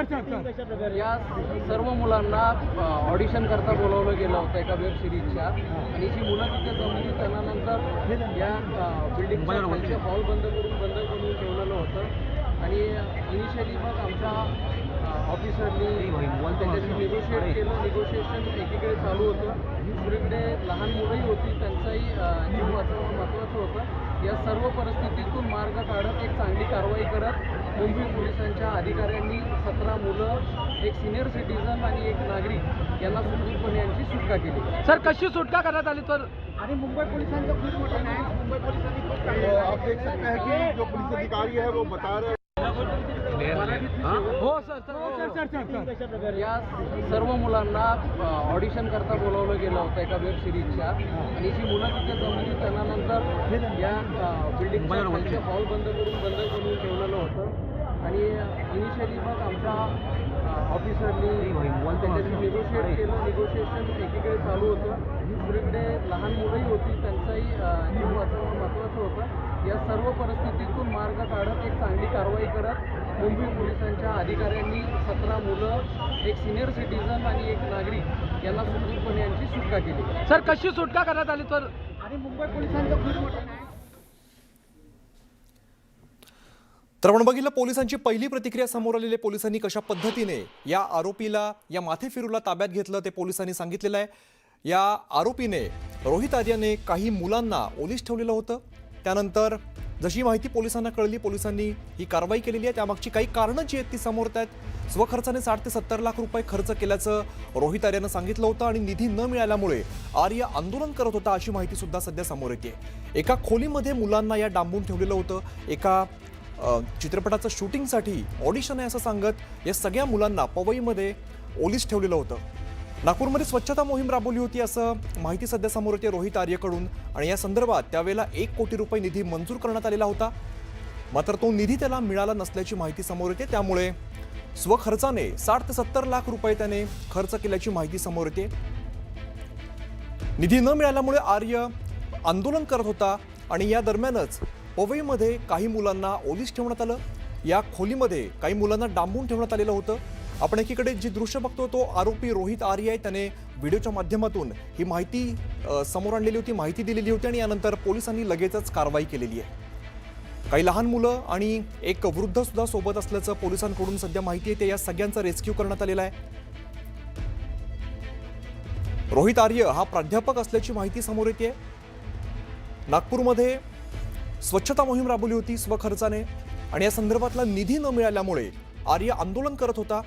या सर्व मुलांना ऑडिशन करता बोलावलं गेलं होतं एका वेब सिरीजच्या, आणि जी मुलं तिथे जमली त्यानंतर या बिल्डिंगचे हॉल बंद करून ठेवलेलं होतं. आणि इनिशियली मग आमच्या ऑफिसरनी त्याच्याशी निगोशिएशन एकीकडे चालू होतं, दुसरीकडे लहान मुलंही होती, त्यांचाही जीव वाचवणं महत्त्वाचं होतं. या सर्व परिस्थितीतून मार्ग काढत एक चांगली कारवाई करत मुंबई पोलिसांच्या अधिकाऱ्यांनी 17 मुलं, एक सिनियर सिटीजन आणि एक नागरिक यांना सुखरूपपणे यांची सुटका केली. सर, कशी सुटका करण्यात आली? तर आणि मुंबई पोलिसांचं खूप मोठं नाही, मुंबई पोलिसांनी खूप चांगलं आप देख सकते हैं कि जो पुलिस अधिकारी है वो बता रहे हैं. हो सर. या सर्व मुलांना ऑडिशन करता बोलावलं गेलं होतं एका वेब सिरीजच्या, आणि जी मुलं तिथे जमली त्यानंतर या बिल्डिंगचे हॉल बंद करून ठेवलेलं होतं. आणि इनिशियली मग आमच्या ऑफिसरनी त्याच्याशी निगोशिएशन एकीकडे चालू होतं, दुसरीकडे लहान मुलंही होती, त्यांचाही जीव वाचवणं महत्त्वाचं होतं. या सर्व परिस्थितीतून मार्ग काढत एक चांगली कारवाई करत मुंबई पोलिसांच्या अधिकाऱ्यांनी 17 मुलं, एक सिनियर सिटीजन आणि एक नागरिक यांना सुखरूपपणे यांची सुटका केली. सर, कशी सुटका करण्यात आली? तर आणि मुंबई पोलिसांचं खूप मोठं नाही. तर आपण बघितलं पोलिसांची पहिली प्रतिक्रिया समोर आलेली. पोलिसांनी कशा पद्धतीने या आरोपीला, या माथेफिरूला ताब्यात घेतलं ते पोलिसांनी सांगितलेलं आहे. या आरोपीने, रोहित आर्यने काही मुलांना ओलीस ठेवलेलं होतं. त्यानंतर जशी माहिती पोलिसांना कळली, पोलिसांनी ही कारवाई केलेली आहे. त्यामागची काही कारणं जी आहेत ती समोर येत आहेत. स्वखर्चाने 60 ते 70 लाख रुपये खर्च केल्याचं रोहित आर्यनं सांगितलं होतं, आणि निधी न मिळाल्यामुळे आर्य आंदोलन करत होता अशी माहिती सुद्धा सध्या समोर येते. एका खोलीमध्ये मुलांना या डांबून ठेवलेलं होतं. एका चित्रपटाचं शूटिंगसाठी ऑडिशन आहे असं सांगत या सगळ्या मुलांना पवईमध्ये ओलीस ठेवलेलं होतं. नागपूरमध्ये स्वच्छता मोहीम राबवली होती असं माहिती सध्या समोर येते रोहित आर्यकडून, आणि या संदर्भात त्यावेळेला 1 कोटी रुपये निधी मंजूर करण्यात आलेला होता. मात्र तो निधी त्याला मिळाला नसल्याची माहिती समोर येते. त्यामुळे स्वखर्चाने 60 ते 70 लाख रुपये त्याने खर्च केल्याची माहिती समोर येते. निधी न मिळाल्यामुळे आर्य आंदोलन करत होता, आणि या दरम्यानच पवईमध्ये काही मुलांना ओलीस ठेवण्यात आलं. या खोलीमध्ये काही मुलांना डांबून ठेवण्यात आलेलं होतं. आपण एकीकडे जी दृश्य बघतो तो आरोपी रोहित आर्य आहे. त्याने व्हिडिओच्या माध्यमातून ही माहिती समोर आणलेली होती, माहिती दिलेली होती, आणि यानंतर पोलिसांनी लगेचच कारवाई केलेली आहे. काही लहान मुलं आणि एक वृद्ध सुद्धा सोबत असल्याचं पोलिसांकडून सध्या माहिती येते. या सगळ्यांचा रेस्क्यू करण्यात आलेला आहे. रोहित आर्य हा प्राध्यापक असल्याची माहिती समोर येते. नागपूरमध्ये स्वच्छता मोहीम राबवली होती स्वखर्चाने, आणि या संदर्भातला निधी न मिळाल्यामुळे आर्य आंदोलन करत होता.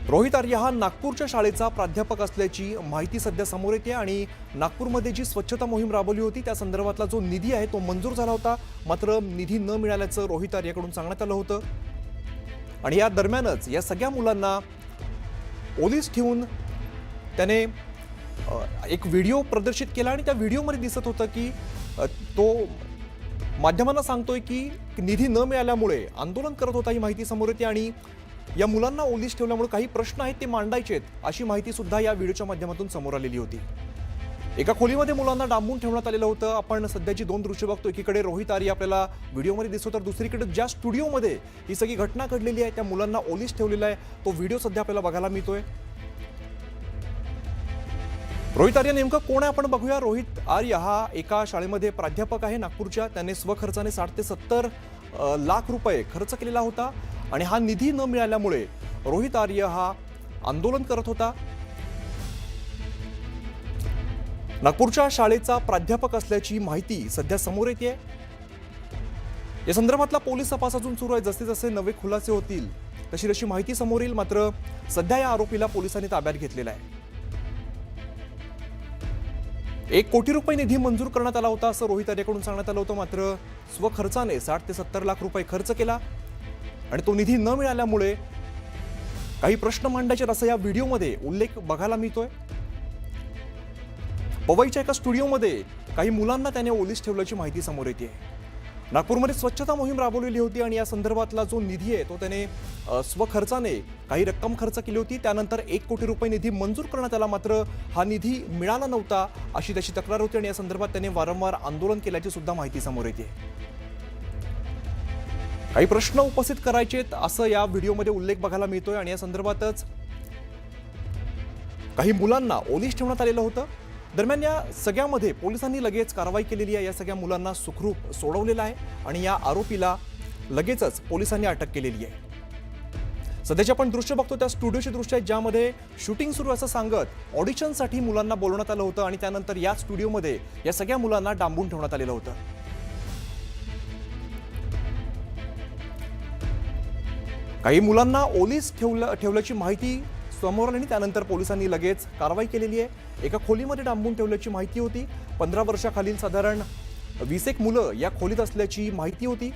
रोहित आर्य हा नागपूरच्या शाळेचा प्राध्यापक असल्याची माहिती सध्या समोर येते, आणि नागपूरमध्ये जी स्वच्छता मोहीम राबवली होती त्या संदर्भातला जो निधी आहे तो मंजूर झाला होता. मात्र निधी न मिळाल्याचं रोहित आर्यकडून सांगण्यात आलं होतं, आणि या दरम्यानच या सगळ्या मुलांना ओलीस ठेवून त्याने एक व्हिडिओ प्रदर्शित केला, आणि त्या व्हिडिओमध्ये दिसत होतं की तो माध्यमांना सांगतोय की निधी न मिळाल्यामुळे आंदोलन करत होता. ही माहिती समोर येते, आणि या मुलांना ओलीस ठेवल्यामुळे काही प्रश्न आहेत ते मांडायचे आहेत अशी माहिती सुद्धा या व्हिडिओच्या माध्यमातून समोर आलेली होती. एका खोलीमध्ये मुलांना डांबून ठेवण्यात आलेलं होतं. आपण सध्याची 2 दृश्य बघतो. एकीकडे रोहित आर्य आपल्याला व्हिडिओमध्ये दिसतो, तर दुसरीकडे ज्या स्टुडिओमध्ये ही सगळी घटना घडलेली आहे त्या मुलांना ओलीस ठेवलेला आहे तो व्हिडिओ सध्या आपल्याला बघायला मिळतोय. रोहित आर्य नेमकं कोण आहे आपण बघूया. रोहित आर्य हा एका शाळेमध्ये प्राध्यापक आहे नागपूरच्या. त्याने स्वखर्चाने 60 ते 70 लाख रुपये खर्च केलेला होता, आणि हा निधी न मिळाल्यामुळे रोहित आर्य हा आंदोलन करत होता. नागपूरच्या शाळेचा प्राध्यापक असल्याची माहिती सध्या समोर येते. या संदर्भातला पोलीस तपास अजून सुरू आहे. जसे जसे नवे खुलासे होतील तशी तशी माहिती समोर येईल. मात्र सध्या या आरोपीला पोलिसांनी ताब्यात घेतलेला आहे. 1 कोटी रुपये निधी मंजूर करण्यात आला होता असं रोहित आर्यकडून सांगण्यात आलं होतं. मात्र स्वखर्चाने 60 ते 70 लाख रुपये खर्च केला, आणि तो निधी न मिळाल्यामुळे काही प्रश्न मांडायचे असा या व्हिडिओमध्ये उल्लेख बघायला मिळतोय. पवईच्या एका स्टुडिओमध्ये काही मुलांना त्याने ओलीस ठेवल्याची माहिती समोर येते. नागपूरमध्ये स्वच्छता मोहीम राबवलेली होती, आणि या संदर्भातला जो निधी आहे तो त्याने स्वखर्चाने काही रक्कम खर्च केली होती. त्यानंतर 1 कोटी रुपये निधी मंजूर करण्यात आला, मात्र हा निधी मिळाला नव्हता अशी त्याची तक्रार होती, आणि या संदर्भात त्याने वारंवार आंदोलन केल्याची सुद्धा माहिती समोर येते. काही प्रश्न उपस्थित करायचेत असं या व्हिडिओमध्ये उल्लेख बघायला मिळतोय आणि या संदर्भातच काही मुलांना ओलीस ठेवण्यात आलेलं होतं. दरम्यान या सगळ्यामध्ये पोलिसांनी लगेच कारवाई केलेली आहे. या सगळ्या मुलांना सुखरूप सोडवलेलं आहे आणि या आरोपीला लगेचच पोलिसांनी अटक केलेली आहे. सध्याचे आपण दृश्य बघतो त्या स्टुडिओची दृश्य आहेत ज्यामध्ये शूटिंग सुरू असं सांगत ऑडिशनसाठी मुलांना बोलवण्यात आलं होतं आणि त्यानंतर या स्टुडिओमध्ये या सगळ्या मुलांना डांबून ठेवण्यात आलेलं होतं. काही मुलांना ओलीस ठेवल्याची माहिती समोर आली आणि त्यानंतर पोलिसांनी लगेच कारवाई केलेली आहे. एका खोलीमध्ये डांबून ठेवल्याची माहिती होती. 15 वर्षाखालील साधारण 20 एक मुलं या खोलीत असल्याची माहिती होती.